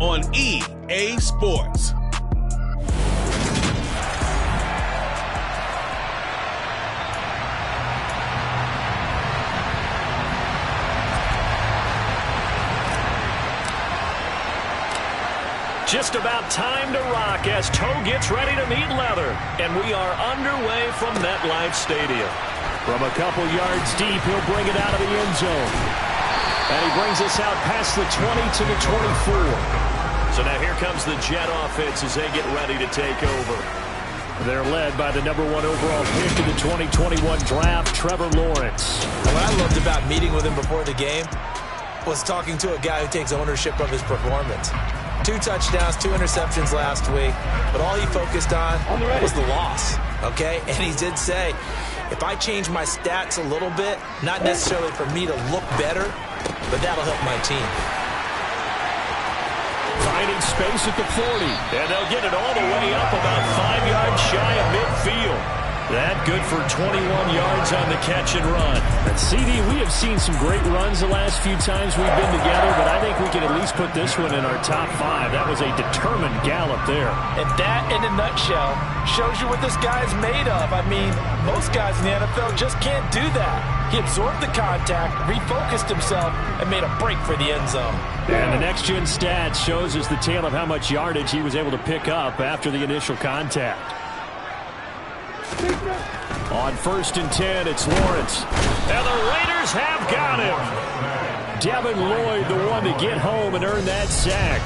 on EA Sports. Just about time to rock as Toe gets ready to meet leather. And we are underway from MetLife Stadium. From a couple yards deep, he'll bring it out of the end zone. And he brings us out past the 20 to the 24. So now here comes the Jet offense as they get ready to take over. They're led by the #1 overall pick in the 2021 draft, Trevor Lawrence. What I loved about meeting with him before the game was talking to a guy who takes ownership of his performance. 2 touchdowns, 2 interceptions last week, but all he focused on was the loss, okay? And he did say, if I change my stats a little bit, not necessarily for me to look better, but that'll help my team. Finding space at the 40, and they'll get it all the way up about 5 yards shy of midfield. That good for 21 yards on the catch and run. And CD, we have seen some great runs the last few times we've been together, but I think we can at least put this one in our top 5. That was a determined gallop there. And that, in a nutshell, shows you what this guy's made of. I mean, most guys in the NFL just can't do that. He absorbed the contact, refocused himself, and made a break for the end zone. And the next-gen stats shows us the tale of how much yardage he was able to pick up after the initial contact. On 1st and 10, it's Lawrence. And the Raiders have got him. Devin Lloyd, the one to get home and earn that sack.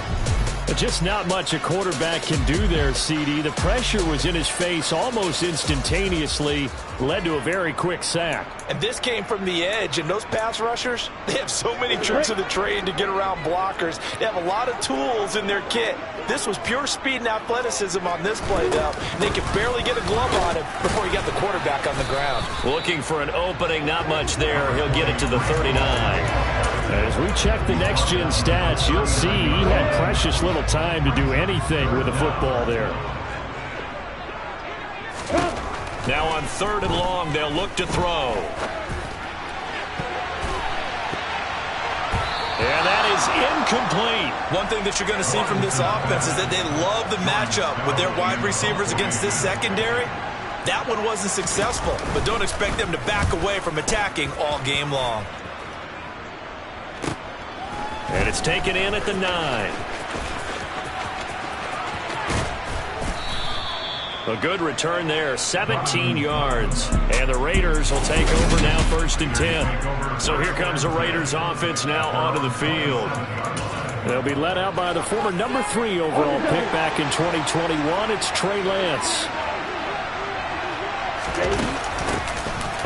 But just not much a quarterback can do there, CD. The pressure was in his face almost instantaneously, led to a very quick sack. And this came from the edge, and those pass rushers, they have so many tricks of the trade to get around blockers. They have a lot of tools in their kit. This was pure speed and athleticism on this play, though. They could barely get a glove on him before he got the quarterback on the ground. Looking for an opening, not much there. He'll get it to the 39. As we check the next-gen stats, you'll see he had precious little time to do anything with the football there. Now on 3rd and long, they'll look to throw. And that is incomplete. One thing that you're going to see from this offense is that they love the matchup with their wide receivers against this secondary. That one wasn't successful, but don't expect them to back away from attacking all game long. And it's taken in at the 9. A good return there, 17 yards. And the Raiders will take over now 1st and 10. So here comes the Raiders offense now onto the field. They'll be led out by the former #3 overall pick back in 2021. It's Trey Lance.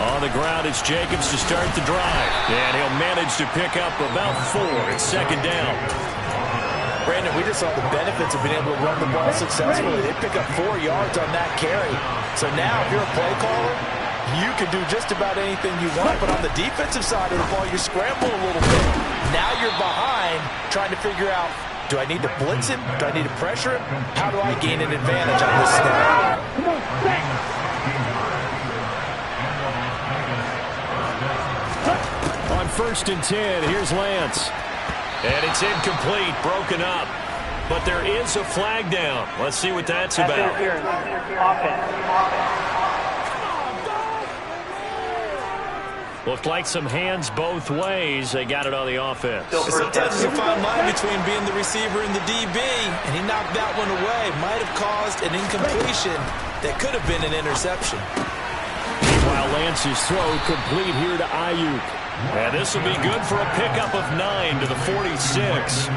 On the ground, it's Jacobs to start the drive. And he'll manage to pick up about 4. It's 2nd down. Brandon, we just saw the benefits of being able to run the ball successfully. They pick up 4 yards on that carry. So now, if you're a play caller, you can do just about anything you want. But on the defensive side of the ball, you scramble a little bit. Now you're behind, trying to figure out, do I need to blitz him? Do I need to pressure him? How do I gain an advantage on this snap? On 1st and 10, here's Lance. And it's incomplete, broken up. But there is a flag down. Let's see what that's about. Looked like some hands both ways. They got it on the offense. Sometimes there's a fine line between being the receiver and the DB, and he knocked that one away. Might have caused an incompletion that could have been an interception. Meanwhile, Lance's throw complete here to Ayuk. And this will be good for a pickup of 9 to the 46.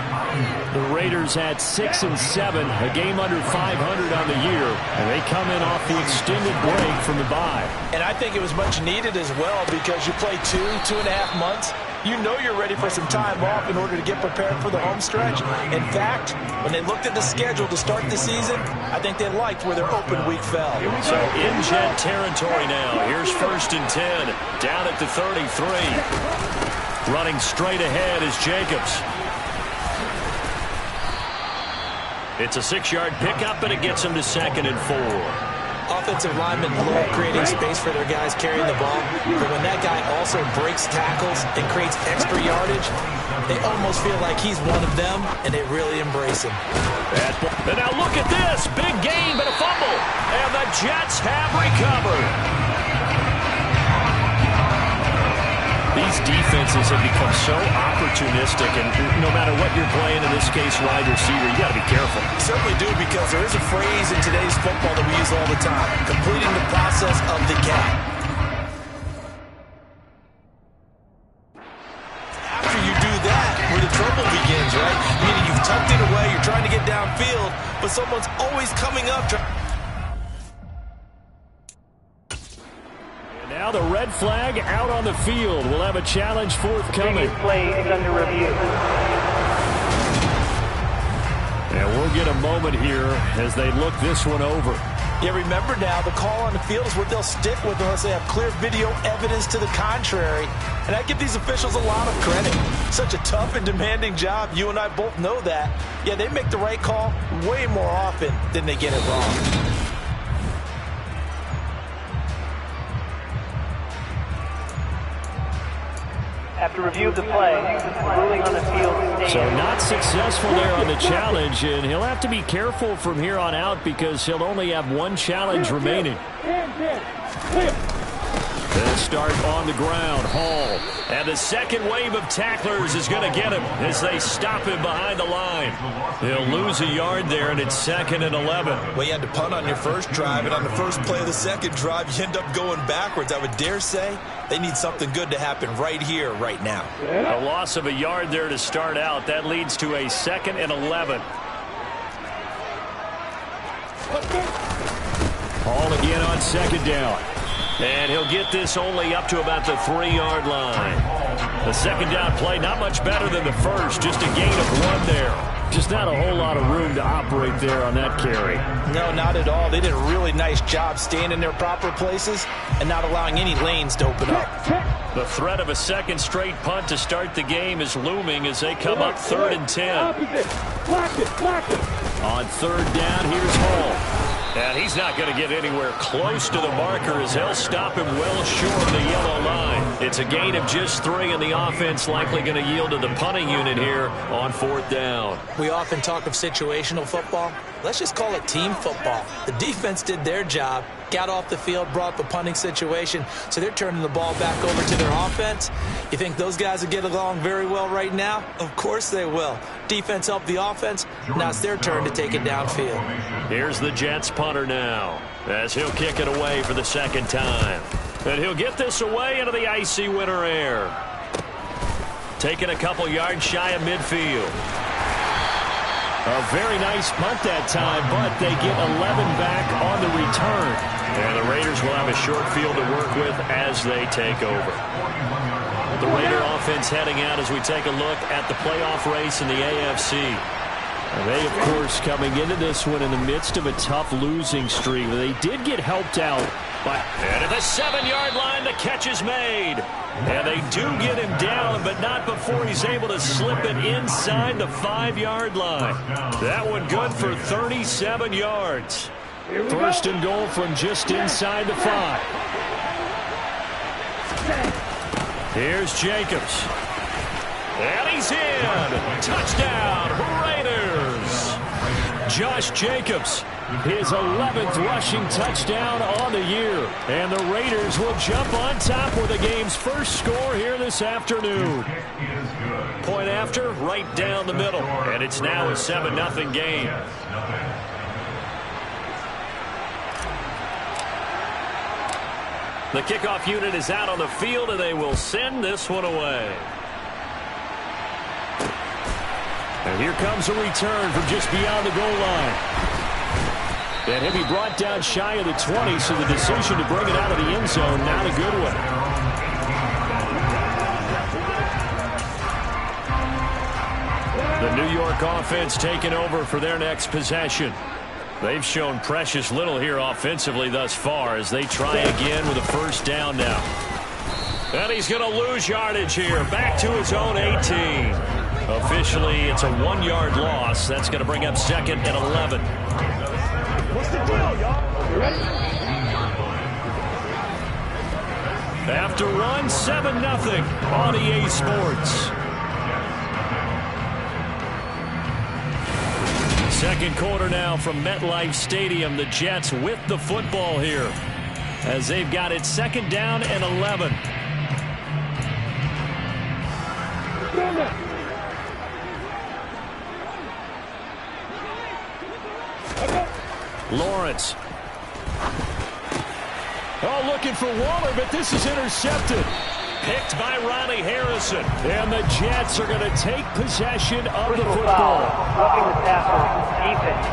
The Raiders had 6 and 7, a game under 500 on the year, and they come in off the extended break from the bye. And I think it was much needed as well because you play 2.5 months. You know you're ready for some time off in order to get prepared for the home stretch. In fact, when they looked at the schedule to start the season, I think they liked where their open week fell. So in Jet territory now. Here's 1st and 10, down at the 33. Running straight ahead is Jacobs. It's a 6-yard pickup, and it gets him to 2nd and 4. Offensive linemen love creating space for their guys carrying the ball, but when that guy also breaks tackles and creates extra yardage, they almost feel like he's one of them, and they really embrace him. And now look at this. Big gain, but a fumble. And the Jets have recovered. These defenses have become so opportunistic, and no matter what you're playing, in this case, wide receiver, you got to be careful. You certainly do, because there is a phrase in today's football that we use all the time: completing the process of the gap. After you do that, where the trouble begins, right? Meaning you've tucked it away, you're trying to get downfield, but someone's always coming up. Now the red flag out on the field. We'll have a challenge forthcoming. Play is under review. And we'll get a moment here as they look this one over. Yeah, remember now, the call on the field is what they'll stick with unless they have clear video evidence to the contrary. And I give these officials a lot of credit. Such a tough and demanding job. You and I both know that. Yeah, they make the right call way more often than they get it wrong. After review of the play, ruling on the field stands. So not successful there on the challenge, and he'll have to be careful from here on out because he'll only have one challenge remaining. They'll start on the ground. Hall. And the second wave of tacklers is going to get him as they stop him behind the line. He'll lose a yard there, and it's 2nd and 11. Well, you had to punt on your first drive, and on the first play of the second drive, you end up going backwards. I would dare say they need something good to happen right here, right now. A loss of a yard there to start out. That leads to a 2nd and 11. Hall again on second down. And he'll get this only up to about the 3-yard line. The second down play, not much better than the first. Just a gain of 1 there. Just not a whole lot of room to operate there on that carry. No, not at all. They did a really nice job staying in their proper places and not allowing any lanes to open up. The threat of a second straight punt to start the game is looming as they come up 3rd and 10. On 3rd down, here's Hall. And he's not going to get anywhere close to the marker as they'll stop him well short of the yellow line. It's a gain of just 3, and the offense likely going to yield to the punting unit here on 4th down. We often talk of situational football. Let's just call it team football. The defense did their job, got off the field, brought up a punting situation, so they're turning the ball back over to their offense. You think those guys will get along very well right now? Of course they will. Defense helped the offense. Now it's their turn to take it downfield. Here's the Jets punter now as he'll kick it away for the 2nd time. And he'll get this away into the icy winter air. Taking a couple yards shy of midfield. A very nice punt that time, but they get 11 back on the return. And the Raiders will have a short field to work with as they take over. The Raider offense heading out as we take a look at the playoff race in the AFC. And they, of course, coming into this one in the midst of a tough losing streak. They did get helped out. And at the 7-yard line, the catch is made. And they do get him down, but not before he's able to slip it inside the 5-yard line. That one good for 37 yards. 1st and goal from just inside the 5. Here's Jacobs. And he's in. Touchdown, Raiders. Josh Jacobs, his 11th rushing touchdown on the year. And the Raiders will jump on top with the game's first score here this afternoon. Point after, right down the middle. And it's now a 7-0 game. The kickoff unit is out on the field, and they will send this one away. And here comes a return from just beyond the goal line. And he'll be brought down shy of the 20, so the decision to bring it out of the end zone, not a good one. The New York offense taking over for their next possession. They've shown precious little here offensively thus far as they try again with a 1st down now. And he's going to lose yardage here, back to his own 18. Officially, it's a 1-yard loss. That's going to bring up 2nd and 11. What's the deal, y'all? You ready? After one, 7-0 on EA Sports. Second quarter now from MetLife Stadium. The Jets with the football here as they've got it 2nd down and 11. Lawrence. Oh, looking for Waller, but this is intercepted. Picked by Ronnie Harrison. And the Jets are going to take possession of the football. Roughing the tackle. Defense.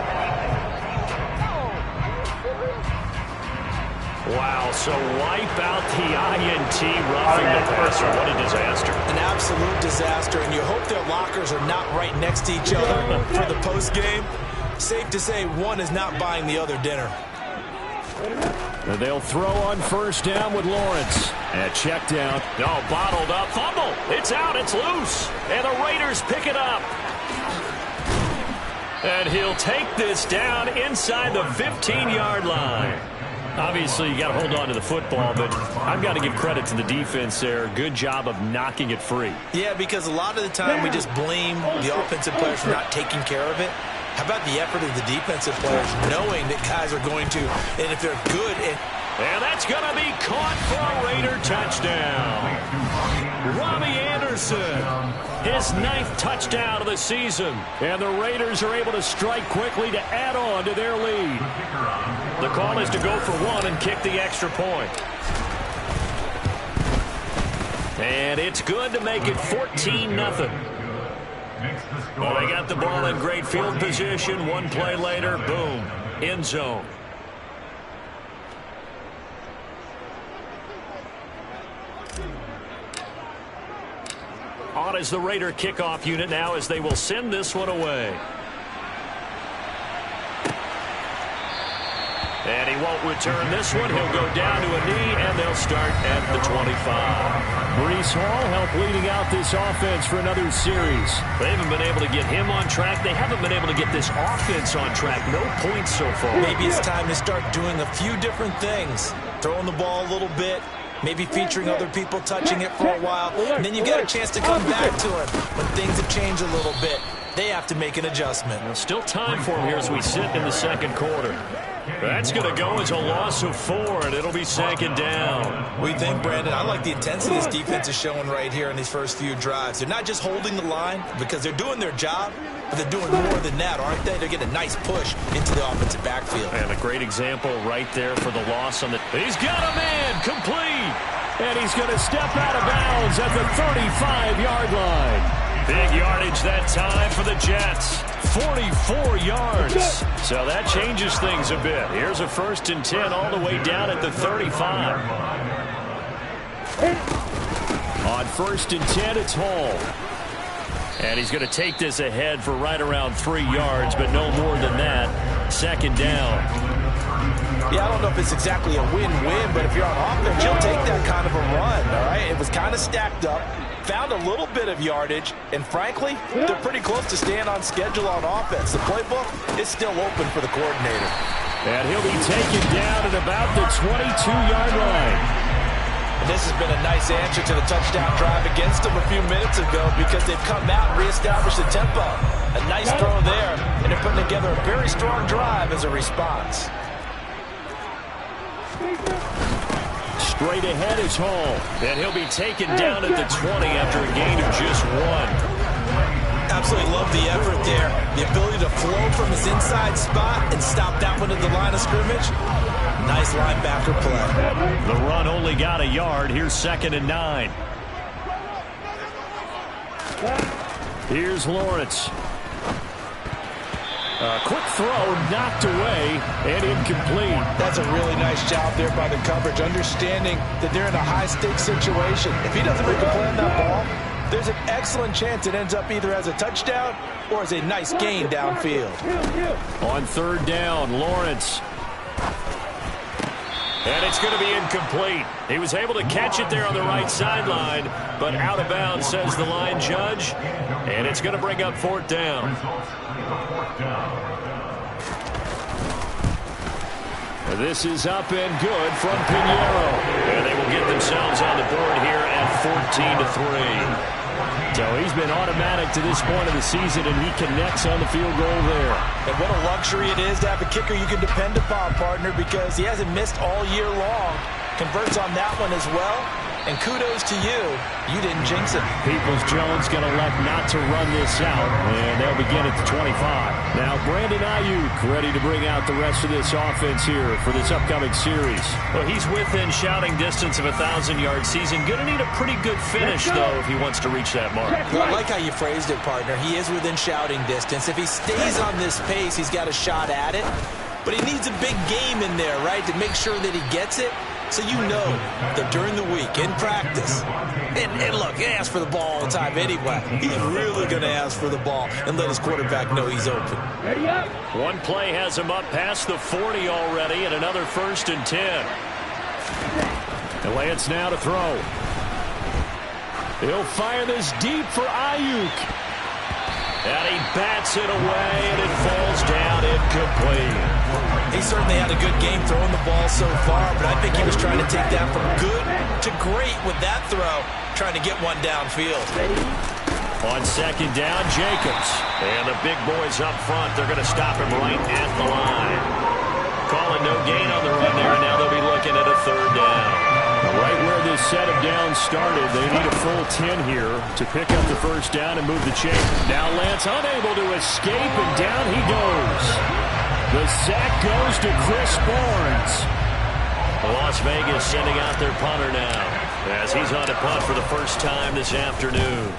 Wow, so wipe out the INT roughing the passer. What a disaster. An absolute disaster, and you hope their lockers are not right next to each other for the postgame. Safe to say one is not buying the other dinner. And they'll throw on 1st down with Lawrence. And check down. No, bottled up. Fumble. It's out. It's loose. And the Raiders pick it up. And he'll take this down inside the 15-yard line. Obviously, you got to hold on to the football, but I've got to give credit to the defense there. Good job of knocking it free. Yeah, because a lot of the time we just blame the offensive players for not taking care of it. How about the effort of the defensive players knowing that guys are going to, and if they're good. And that's going to be caught for a Raider touchdown. Robbie Anderson, his 9th touchdown of the season. And the Raiders are able to strike quickly to add on to their lead. The call is to go for 1 and kick the extra point. And it's good to make it 14-0. Well, they got the ball in great field position. One play later, boom, end zone. On is the Raider kickoff unit now as they will send this one away. And he won't return this one. He'll go down to a knee, and they'll start at the 25. Breece Hall helped leading out this offense for another series. They haven't been able to get him on track. They haven't been able to get this offense on track. No points so far. Maybe it's time to start doing a few different things. Throwing the ball a little bit, maybe featuring other people touching it for a while, and then you get a chance to come back to it. When things have changed a little bit, they have to make an adjustment. Well, still time for him here as we sit in the second quarter. That's going to go as a loss of 4, and it'll be 2nd down. What do you think, Brandon? I like the intensity this defense is showing right here in these first few drives. They're not just holding the line because they're doing their job, but they're doing more than that, aren't they? They're getting a nice push into the offensive backfield. And a great example right there for the loss on the... He's got a man complete, and he's going to step out of bounds at the 35-yard line. Big yardage that time for the Jets. 44 yards. So that changes things a bit. Here's a 1st and 10 all the way down at the 35. On 1st and 10, it's Hall. And he's going to take this ahead for right around 3 yards, but no more than that. 2nd down. Yeah, I don't know if it's exactly a win-win, but if you're on offense, you'll take that kind of a run, all right? It was kind of stacked up, found a little bit of yardage, and frankly, they're pretty close to staying on schedule on offense. The playbook is still open for the coordinator. And he'll be taken down at about the 22-yard line. And this has been a nice answer to the touchdown drive against them a few minutes ago because they've come out and reestablished the tempo. A nice throw there, and they're putting together a very strong drive as a response. Straight ahead is Hall, and he'll be taken down at the 20 after a gain of just 1. Absolutely love the effort there. The ability to flow from his inside spot and stop that one at the line of scrimmage. Nice linebacker play. The run only got a yard. Here's 2nd and 9. Here's Lawrence. Quick throw, knocked away, and incomplete. That's a really nice job there by the coverage, understanding that they're in a high-stakes situation. If he doesn't make a play on that ball, there's an excellent chance it ends up either as a touchdown or as a nice gain downfield. On 3rd down, Lawrence. And it's going to be incomplete. He was able to catch it there on the right sideline, but out of bounds, says the line judge. And it's going to bring up 4th down. This is up and good from Pinheiro. And they will get themselves on the board here at 14-3. So he's been automatic to this point of the season, and he connects on the field goal there. And what a luxury it is to have a kicker you can depend upon, partner, because he hasn't missed all year long. Converts on that one as well. And kudos to you. You didn't jinx it. Peoples-Jones going to elect not to run this out, and they'll begin at the 25. Now Brandon Aiyuk ready to bring out the rest of this offense here for this upcoming series. Well, he's within shouting distance of a 1,000-yard season. Going to need a pretty good finish, though, if he wants to reach that mark. Well, I like how you phrased it, partner. He is within shouting distance. If he stays on this pace, he's got a shot at it. But he needs a big game in there, right, to make sure that he gets it. So you know that during the week, in practice, and look, he asks for the ball all the time anyway. He's really going to ask for the ball and let his quarterback know he's open. Ready up. One play has him up past the 40 already, and another 1st and 10. And Lance now to throw. He'll fire this deep for Aiyuk. And he bats it away, and it falls down incomplete. He certainly had a good game throwing the ball so far, but I think he was trying to take that from good to great with that throw, trying to get one downfield. On 2nd down, Jacobs. And the big boys up front, they're going to stop him right at the line. Calling no gain on the run there, and now they'll be looking at a 3rd down. Right where this set of downs started, they need a full 10 here to pick up the 1st down and move the chain. Now Lance unable to escape, and down he goes. The sack goes to Chris Barnes. Las Vegas sending out their punter now as he's on to punt for the first time this afternoon.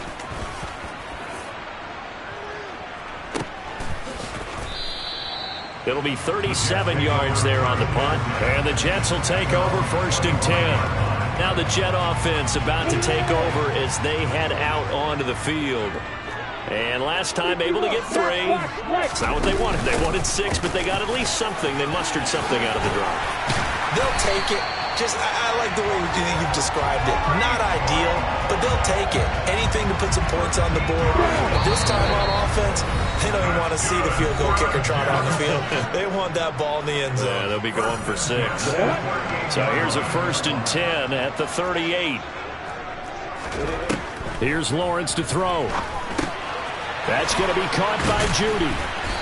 It'll be 37 yards there on the punt, and the Jets will take over 1st and 10. Now the Jet offense about to take over as they head out onto the field. And last time able to get 3. It's not what they wanted. They wanted 6, but they got at least something. They mustered something out of the drive. They'll take it. I like the way you've described it. Not ideal, but they'll take it. Anything to put some points on the board. But this time on offense, they don't even want to see the field goal kicker trot on the field. They want that ball in the end zone. Yeah, they'll be going for 6. So here's a 1st and 10 at the 38. Here's Lawrence to throw. That's going to be caught by Judy.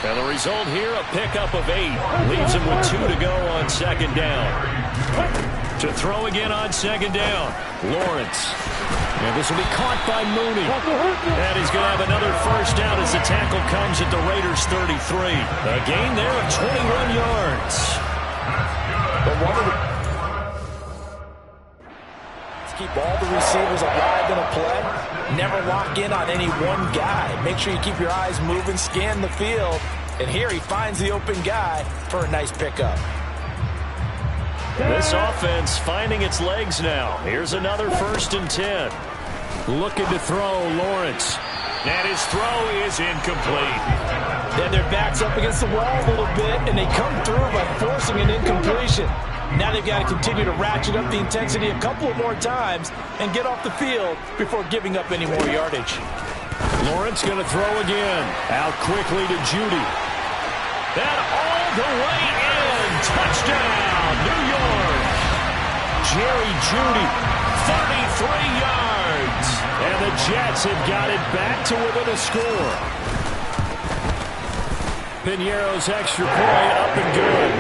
And the result here, a pickup of 8. Leaves him with 2 to go on 2nd down. To throw again on 2nd down. Lawrence. And this will be caught by Mooney. And he's going to have another 1st down as the tackle comes at the Raiders' 33. A gain there of 21 yards. Let's keep all the receivers alive in a play. Never lock in on any one guy. Make sure you keep your eyes moving, scan the field. And here he finds the open guy for a nice pickup. This offense finding its legs now. Here's another 1st and 10. Looking to throw, Lawrence. And his throw is incomplete. Then their back's up against the wall a little bit, and they come through by forcing an incompletion. Now they've got to continue to ratchet up the intensity a couple of more times and get off the field before giving up any more yardage. Lawrence going to throw again. Out quickly to Judy. That all the way in. Touchdown, New York. Jerry Judy, 33 yards. And the Jets have got it back to within a score. Pinheiro's extra point up and good.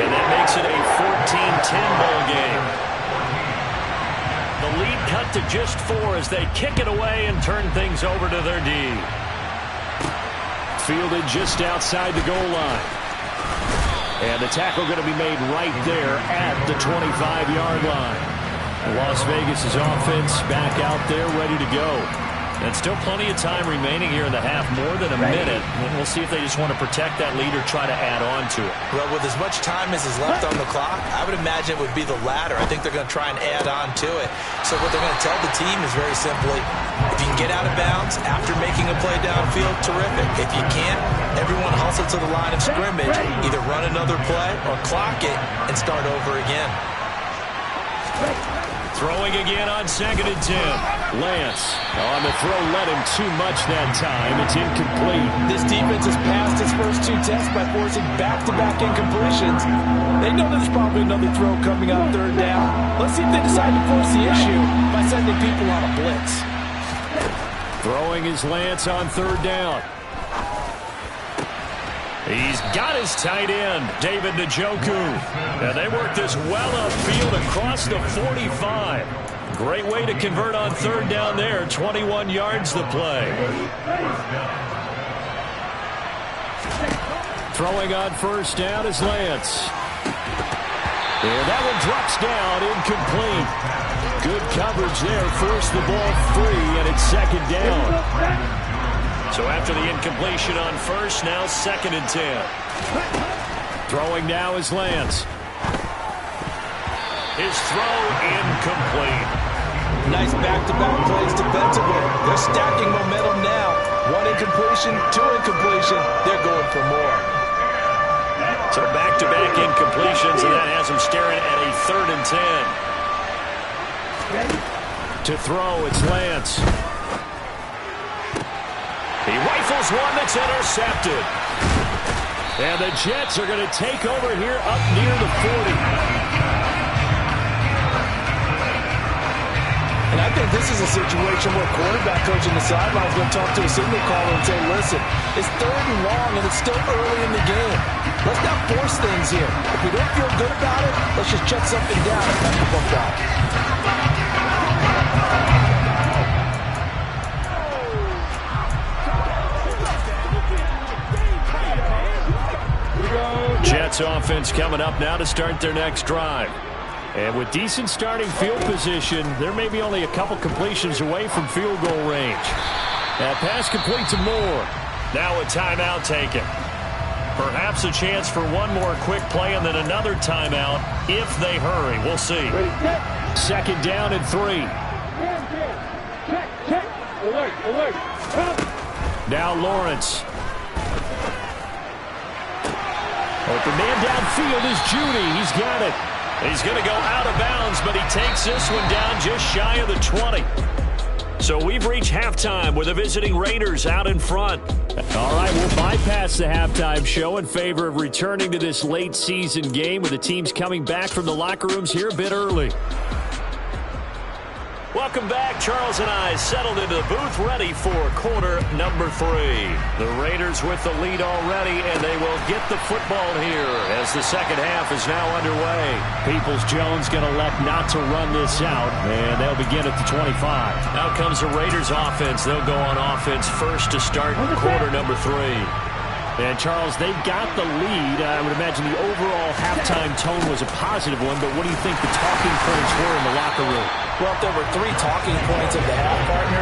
And that makes it a 14-10 ball game. The lead cut to just 4 as they kick it away and turn things over to their D. Fielded just outside the goal line. And the tackle going to be made right there at the 25-yard line. Las Vegas' offense back out there ready to go. And still plenty of time remaining here in the half, more than a minute. And we'll see if they just want to protect that lead or try to add on to it. Well, with as much time as is left on the clock, I would imagine it would be the latter. I think they're going to try and add on to it. So what they're going to tell the team is very simply, if you can get out of bounds after making a play downfield, terrific. If you can't, everyone hustle to the line of scrimmage, either run another play or clock it and start over again. Throwing again on 2nd and 10. Lance on the throw, led him too much that time. It's incomplete. This defense has passed its first 2 tests by forcing back-to-back incompletions. They know there's probably another throw coming on 3rd down. Let's see if they decide to force the issue by sending people on a blitz. Throwing is Lance on 3rd down. He's got his tight end, David Njoku. And they work this well upfield across the 45. Great way to convert on 3rd down there. 21 yards to play. Throwing on 1st down is Lance. And that one drops down, incomplete. Good coverage there. Forced the ball free, and it's 2nd down. So after the incompletion on 1st, now 2nd and 10. Throwing now is Lance. His throw incomplete. Nice back-to-back plays defensively. They're stacking momentum now. 1 incompletion, 2 incompletion. They're going for more. So back-to-back incompletions, and that has him staring at a 3rd and 10. To throw, it's Lance. He rifles one that's intercepted. And the Jets are going to take over here up near the 40. And I think this is a situation where quarterback coach on the sideline is going to talk to a signal caller and say, listen, it's 3rd and long and it's still early in the game. Let's not force things here. If we don't feel good about it, let's just check something down and cut the football. Jets offense coming up now to start their next drive. And with decent starting field position, there may be only a couple completions away from field goal range. That pass complete to Moore. Now a timeout taken. Perhaps a chance for one more quick play and then another timeout if they hurry. We'll see. 2nd down and 3. Now Lawrence. Open man downfield is Judy. He's got it. He's going to go out of bounds, but he takes this one down just shy of the 20. So we've reached halftime with the visiting Raiders out in front. All right, we'll bypass the halftime show in favor of returning to this late season game with the teams coming back from the locker rooms here a bit early. Welcome back. Charles and I settled into the booth ready for quarter number 3. The Raiders with the lead already, and they will get the football here as the second half is now underway. Peoples-Jones going to elect not to run this out, and they'll begin at the 25. Out comes the Raiders offense. They'll go on offense first to start quarter number 3. And, Charles, they've got the lead. I would imagine the overall halftime tone was a positive one, but what do you think the talking points were in the locker room? Well, if there were 3 talking points of the half, partner,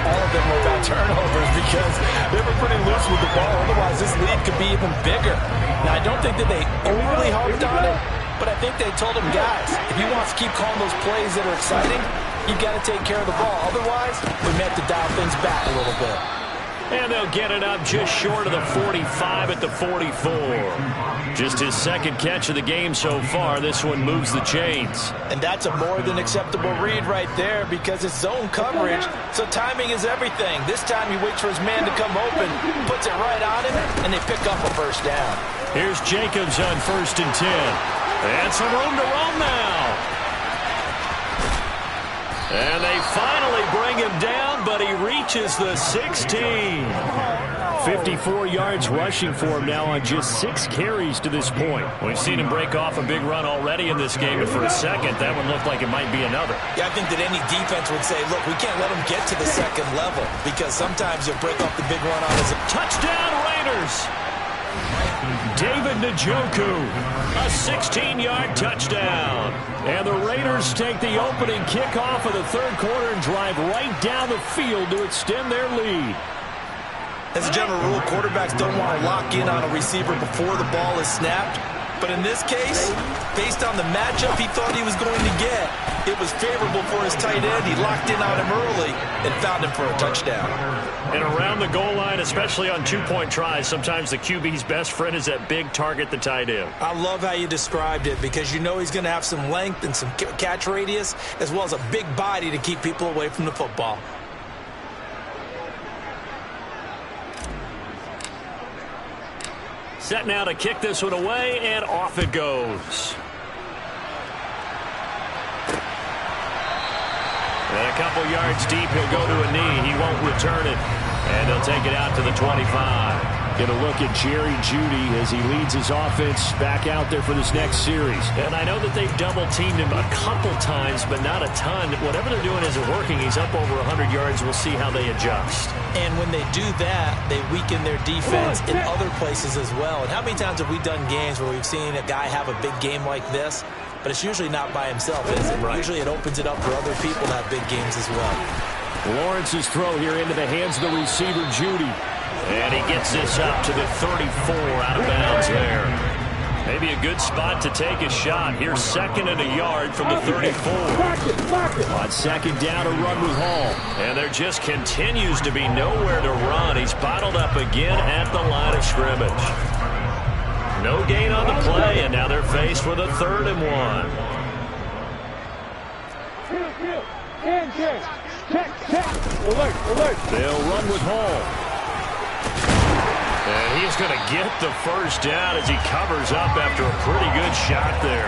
all of them were about turnovers because they were pretty loose with the ball. Otherwise, this lead could be even bigger. Now, I don't think that they overly harped on it, but I think they told them, guys, if you want to keep calling those plays that are exciting, you've got to take care of the ball. Otherwise, we may have to dial things back a little bit. And they'll get it up just short of the 45 at the 44. Just his 2nd catch of the game so far. This one moves the chains. And that's a more than acceptable read right there because it's zone coverage, so timing is everything. This time he waits for his man to come open, puts it right on him, and they pick up a 1st down. Here's Jacobs on 1st and 10. And some room to roam now. And they finally bring him down, but he reaches the 16. 54 yards rushing for him now on just 6 carries to this point. We've seen him break off a big run already in this game, but for a second, that one looked like it might be another. Yeah, I think that any defense would say, look, we can't let him get to the 2nd level because sometimes you'll break off the big run on his... Touchdown, Raiders! David Njoku, a 16-yard touchdown. And the Raiders take the opening kickoff of the 3rd quarter and drive right down the field to extend their lead. As a general rule, quarterbacks don't want to lock in on a receiver before the ball is snapped. But in this case, based on the matchup he thought he was going to get, it was favorable for his tight end. He locked in on him early and found him for a touchdown. And around the goal line, especially on two-point tries, sometimes the QB's best friend is that big target, the tight end. I love how you described it because you know he's going to have some length and some catch radius as well as a big body to keep people away from the football. Set now to kick this one away, and off it goes. And a couple yards deep, he'll go to a knee. He won't return it. And he'll take it out to the 25. Get a look at Jerry Jeudy as he leads his offense back out there for this next series. And I know that they've double-teamed him a couple times, but not a ton. Whatever they're doing isn't working. He's up over 100 yards. We'll see how they adjust. And when they do that, they weaken their defense in other places as well. And how many times have we done games where we've seen a guy have a big game like this, but it's usually not by himself, is it? Right. Usually it opens it up for other people to have big games as well. Lawrence's throw here into the hands of the receiver, Jeudy. And he gets this up to the 34 out of bounds there. Maybe a good spot to take a shot. Here's 2nd and a yard from the 34. On 2nd down, a run with Hall. And there just continues to be nowhere to run. He's bottled up again at the line of scrimmage. No gain on the play, and now they're faced with a 3rd and 1. Alert. They'll run with Hall. And he's going to get the first down as he covers up after a pretty good shot there.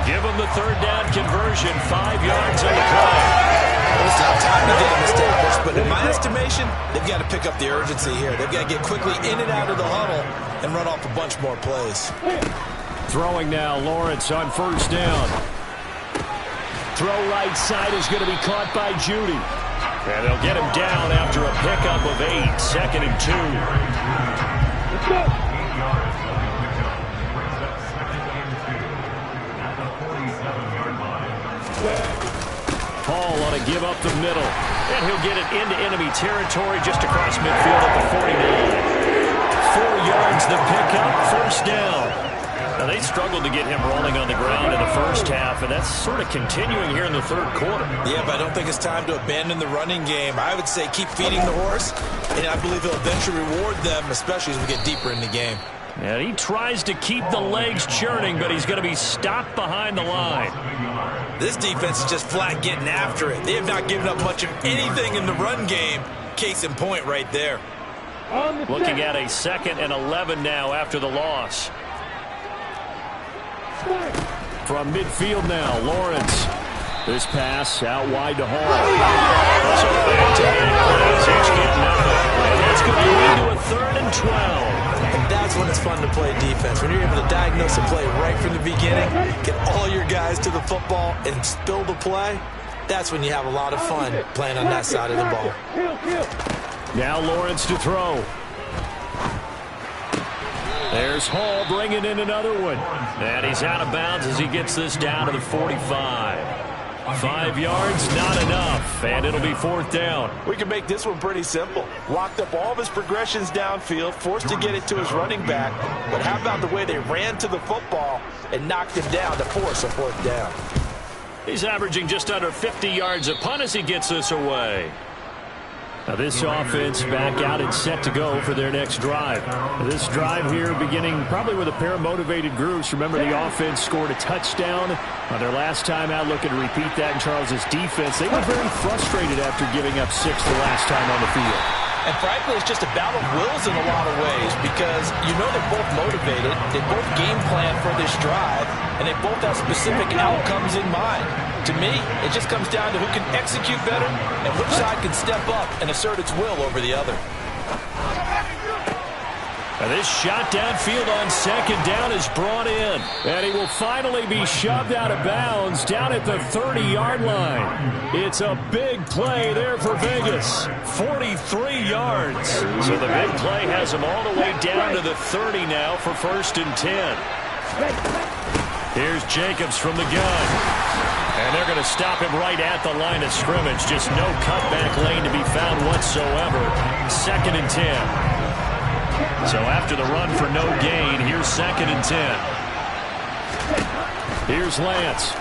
Give him the 3rd down conversion, 5 yards on the play. It's not time to get him established, but in my estimation, they've got to pick up the urgency here. They've got to get quickly in and out of the huddle and run off a bunch more plays. Throwing now, Lawrence on 1st down. Throw right side is going to be caught by Jeudy. And they'll get him down after a pickup of 8, 2nd and 2. Hall ought to give up the middle. And he'll get it into enemy territory just across midfield at the 49. 4 yards the pickup, 1st down. Now, they struggled to get him rolling on the ground in the first half, and that's sort of continuing here in the 3rd quarter. Yeah, but I don't think it's time to abandon the running game. I would say keep feeding the horse, and I believe he'll eventually reward them, especially as we get deeper in the game. And he tries to keep the legs churning, but he's going to be stopped behind the line. This defense is just flat getting after it. They have not given up much of anything in the run game. Case in point right there. Looking at a 2nd and 11 now after the loss. From midfield now, Lawrence. This pass out wide to Hall. So that's going to lead to a 3rd and 12. And that's when it's fun to play defense. When you're able to diagnose a play right from the beginning, get all your guys to the football, and spill the play, that's when you have a lot of fun playing on that side of the ball. Now Lawrence to throw. There's Hall bringing in another one. And he's out of bounds as he gets this down to the 45. 5 yards, not enough. And it'll be 4th down. We can make this one pretty simple. Locked up all of his progressions downfield, forced to get it to his running back. But how about the way they ran to the football and knocked him down to force a 4th down? He's averaging just under 50 yards a punt as he gets this away. Now this offense back out and set to go for their next drive. This drive here beginning probably with a pair of motivated groups. Remember, the offense scored a touchdown on their last time out, looking to repeat that in Charles's defense. They were very frustrated after giving up 6 the last time on the field. And frankly, it's just a battle of wills in a lot of ways because you know they're both motivated, they both game plan for this drive, and they both have specific outcomes in mind. To me, it just comes down to who can execute better and which side can step up and assert its will over the other. And this shot downfield on 2nd down is brought in. And he will finally be shoved out of bounds down at the 30-yard line. It's a big play there for Vegas. 43 yards. So the big play has him all the way down to the 30 now for 1st and 10. Here's Jacobs from the gun. And they're going to stop him right at the line of scrimmage. Just no cutback lane to be found whatsoever. 2nd and 10. So after the run for no gain, here's 2nd and 10. Here's Lance.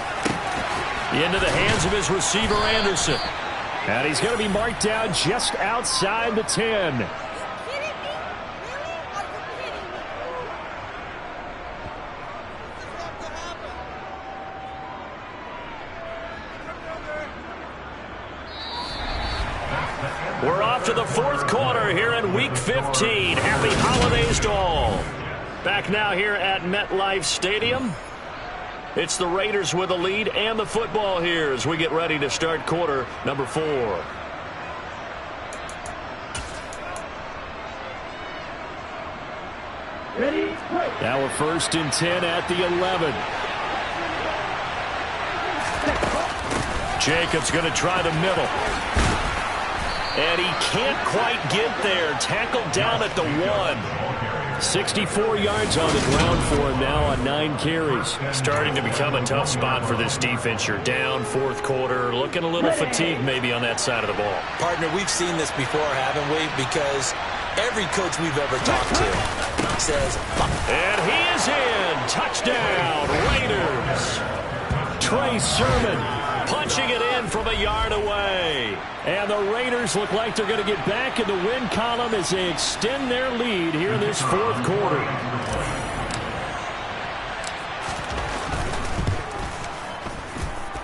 Into the hands of his receiver, Anderson. And he's going to be marked down just outside the 10. We're off to the fourth quarter here in Week 15. Happy holidays to all. Back now here at MetLife Stadium. It's the Raiders with the lead and the football here as we get ready to start quarter number 4. Now we're first and 10 at the 11. Jacobs going to try the middle. And he can't quite get there. Tackled down at the 1. 64 yards on the ground for him now on 9 carries. Starting to become a tough spot for this defense. You're down fourth quarter. Looking a little fatigued maybe on that side of the ball. Partner, we've seen this before, haven't we? Because every coach we've ever talked to says... And he is in. Touchdown, Raiders. Trey Sermon punching it in from a yard away. And the Raiders look like they're going to get back in the win column as they extend their lead here in this fourth quarter.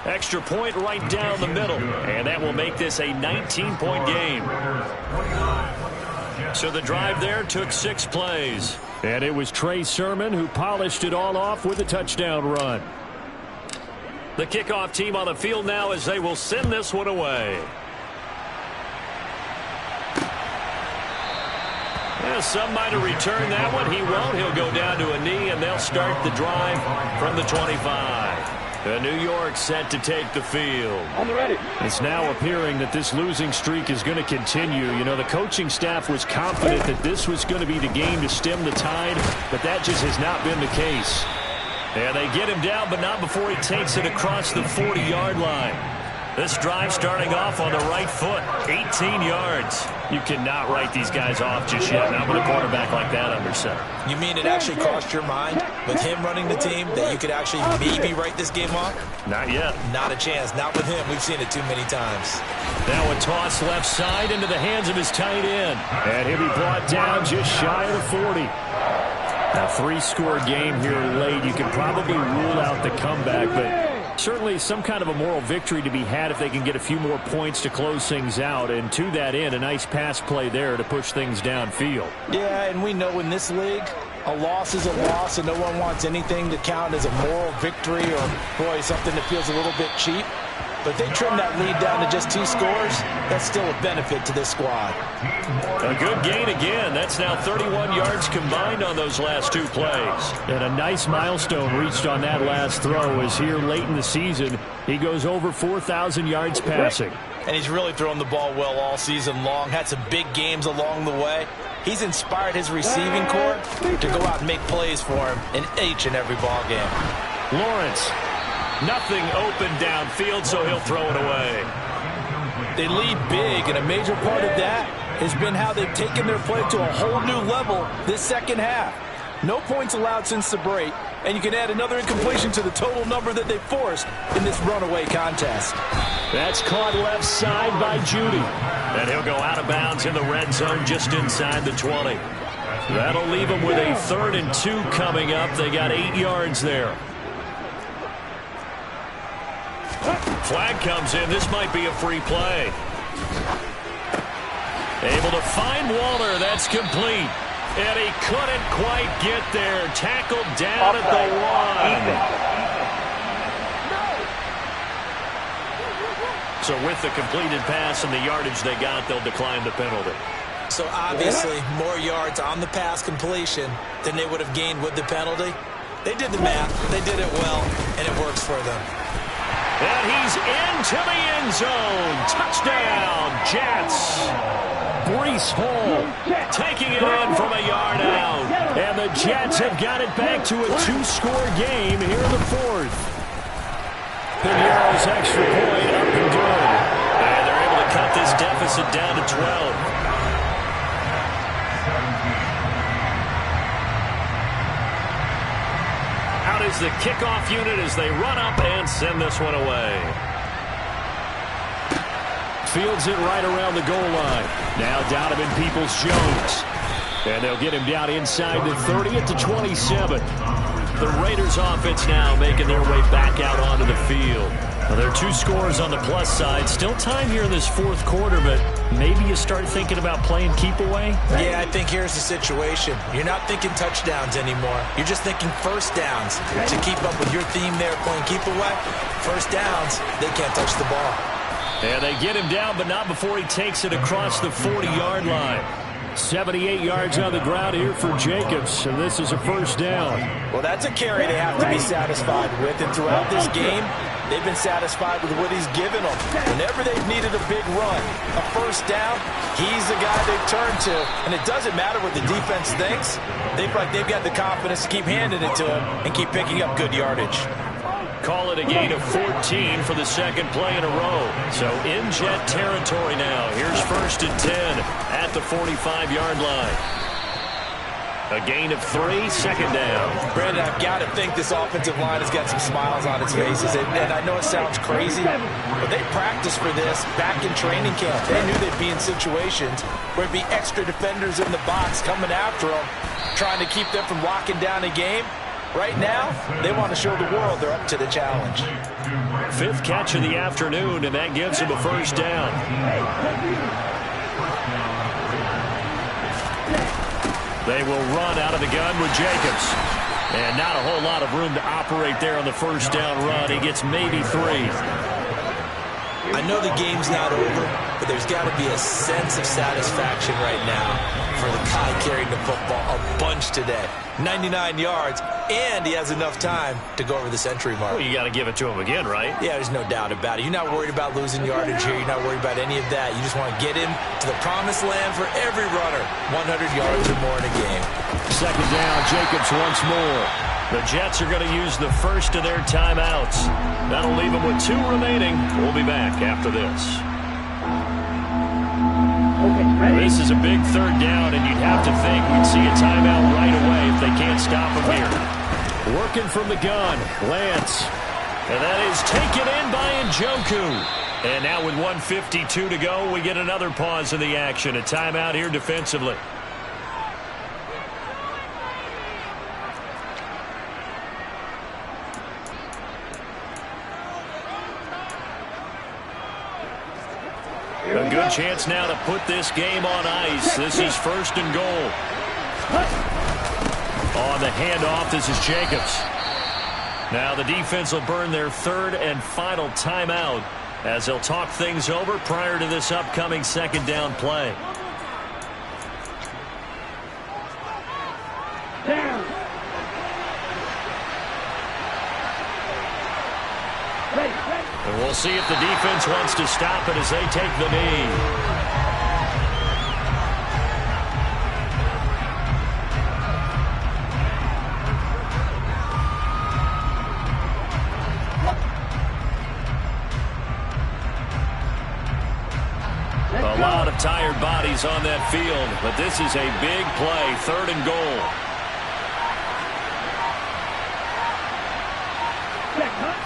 Extra point right down the middle. And that will make this a 19-point game. So the drive there took 6 plays. And it was Trey Sermon who polished it all off with a touchdown run. The kickoff team on the field now as they will send this one away. Yeah, some might have returned that one. He won't. He'll go down to a knee, and they'll start the drive from the 25. New York set to take the field. On the ready. It's now appearing that this losing streak is going to continue. You know, the coaching staff was confident that this was going to be the game to stem the tide, but that just has not been the case. And they get him down, but not before he takes it across the 40-yard line. This drive starting off on the right foot, 18 yards. You cannot write these guys off just yet, not with a quarterback like that under center. You mean it actually crossed your mind with him running the team that you could actually maybe write this game off? Not yet. Not a chance. Not with him. We've seen it too many times. Now a toss left side into the hands of his tight end. And he'll be brought down just shy of the 40. A 3-score game here late. You can probably rule out the comeback, but certainly some kind of a moral victory to be had if they can get a few more points to close things out. And to that end, a nice pass play there to push things downfield. Yeah, and we know in this league, a loss is a loss, and no one wants anything to count as a moral victory or, boy, something that feels a little bit cheap. But if they trim that lead down to just 2 scores, that's still a benefit to this squad. A good gain again. That's now 31 yards combined on those last 2 plays. And a nice milestone reached on that last throw as here late in the season, he goes over 4,000 yards passing. And he's really thrown the ball well all season long. Had some big games along the way. He's inspired his receiving corps to go out and make plays for him in each and every ball game. Lawrence. Nothing open downfield, so he'll throw it away. They lead big, and a major part of that has been how they've taken their play to a whole new level this second half. No points allowed since the break, and you can add another incompletion to the total number that they forced in this runaway contest. That's caught left side by Judy. And he'll go out of bounds in the red zone just inside the 20. That'll leave them with a 3rd and 2 coming up. They got 8 yards there. Flag comes in. This might be a free play. Able to find Waller. That's complete. And he couldn't quite get there. Tackled down at the 1. So with the completed pass and the yardage they got, they'll decline the penalty. So obviously more yards on the pass completion than they would have gained with the penalty. They did the math. They did it well, and it works for them. And he's into the end zone. Touchdown, Jets. Breece Hall taking it in from a yard out. And the Jets have got it back to a 2-score game here in the 4th. Piñeiro's extra point up and good. And they're able to cut this deficit down to 12. Out is the kickoff unit as they run up and send this one away. Fields it right around the goal line. Now Donovan Peoples-Jones. And they'll get him down inside the 30 at the 27. The Raiders offense now making their way back out onto the field. Well, there are 2 scores on the plus side. Still time here in this fourth quarter, but maybe you start thinking about playing keep away? Yeah, I think here's the situation. You're not thinking touchdowns anymore. You're just thinking first downs. To keep up with your theme there, playing keep away, first downs, they can't touch the ball. And they get him down, but not before he takes it across the 40-yard line. 78 yards on the ground here for Jacobs, and this is a first down. Well, that's a carry they have to be satisfied with, and throughout this game, they've been satisfied with what he's given them. Whenever they've needed a big run, a first down, he's the guy they turn to, and it doesn't matter what the defense thinks. They've got the confidence to keep handing it to him and keep picking up good yardage. Call it a gain of 14 for the second play in a row. So in Jet territory now. Here's 1st and 10 at the 45-yard line. A gain of 3, second down. Brandon, I've got to think this offensive line has got some smiles on its faces. And I know it sounds crazy, but they practiced for this back in training camp. They knew they'd be in situations where it'd be extra defenders in the box coming after them, trying to keep them from locking down a game. Right now, they want to show the world they're up to the challenge. 5th catch of the afternoon, and that gives them a first down. They will run out of the gun with Jacobs. And not a whole lot of room to operate there on the first down run. He gets maybe 3. I know the game's not over, but there's got to be a sense of satisfaction right now for the guy carrying the football a bunch today. 99 yards, and he has enough time to go over the century mark. Well, you got to give it to him again, right? Yeah, there's no doubt about it. You're not worried about losing yardage here. You're not worried about any of that. You just want to get him to the promised land for every runner. 100 yards or more in a game. Second down, Jacobs once more. The Jets are going to use the first of their timeouts. That'll leave them with 2 remaining. We'll be back after this. This is a big third down, and you'd have to think we'd see a timeout right away if they can't stop him here. Working from the gun, Lance. And that is taken in by Njoku. And now with 1:52 to go, we get another pause in the action. A timeout here defensively. A good chance now to put this game on ice. This is 1st and goal. On the handoff, this is Jacobs. Now the defense will burn their 3rd and final timeout as they'll talk things over prior to this upcoming second down play. And we'll see if the defense wants to stop it as they take the knee. A lot of tired bodies on that field, but this is a big play, 3rd and goal.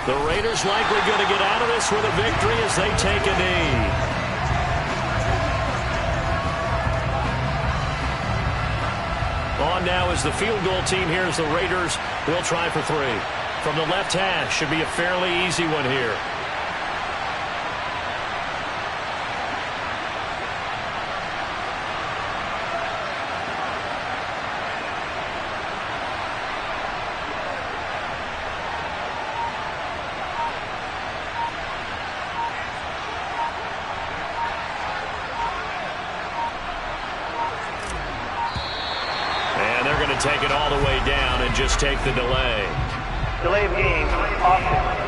The Raiders likely going to get out of this with a victory as they take a knee. On now is the field goal team here as the Raiders will try for 3. From the left hash, should be a fairly easy one here. Take it all the way down and just take the delay. Delay of game, offense.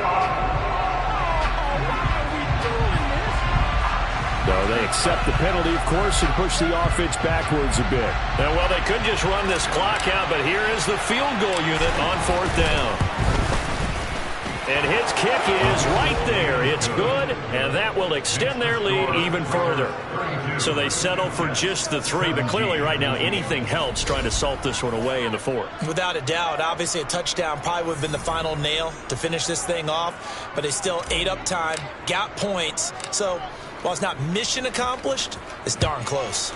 So they accept the penalty, of course, and push the offense backwards a bit. And, well, they could just run this clock out, but here is the field goal unit on 4th down. And his kick is right there. It's good, and that will extend their lead even further. So they settle for just the 3, but clearly right now anything helps trying to salt this one away in the 4th. Without a doubt, obviously a touchdown probably would have been the final nail to finish this thing off, but they still ate up time, got points. So while it's not mission accomplished, it's darn close.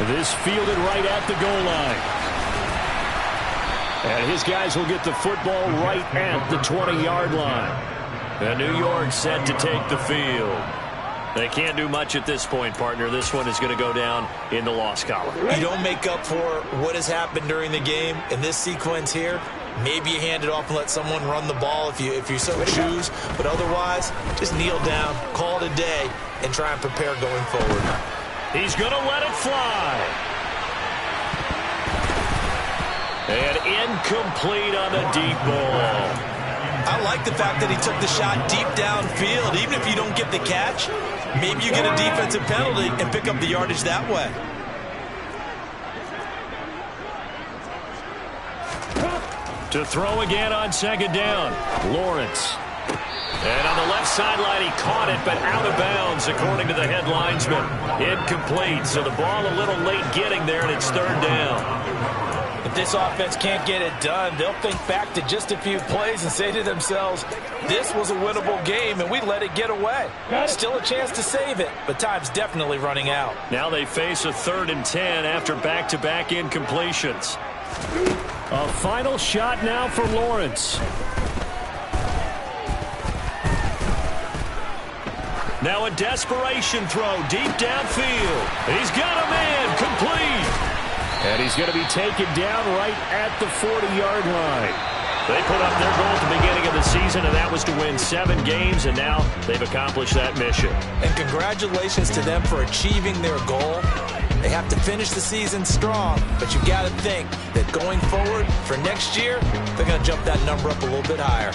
This fielded right at the goal line. And his guys will get the football right at the 20-yard line. And New York set to take the field. They can't do much at this point, partner. This one is going to go down in the loss column. You don't make up for what has happened during the game in this sequence here. Maybe you hand it off and let someone run the ball if you so choose. But otherwise, just kneel down, call it a day, and try and prepare going forward. He's going to let it fly. And incomplete on the deep ball. I like the fact that he took the shot deep downfield. Even if you don't get the catch, maybe you get a defensive penalty and pick up the yardage that way. To throw again on 2nd down, Lawrence. And on the left sideline, he caught it, but out of bounds, according to the head linesman. Incomplete, so the ball a little late getting there, and it's 3rd down. If this offense can't get it done, they'll think back to just a few plays and say to themselves, this was a winnable game, and we let it get away. Still a chance to save it, but time's definitely running out. Now they face a 3rd and 10 after back-to-back incompletions. A final shot now for Lawrence. Now a desperation throw deep downfield. He's got a man complete. And he's going to be taken down right at the 40-yard line. They put up their goal at the beginning of the season, and that was to win 7 games, and now they've accomplished that mission. And congratulations to them for achieving their goal. They have to finish the season strong, but you've got to think that going forward for next year, they're going to jump that number up a little bit higher.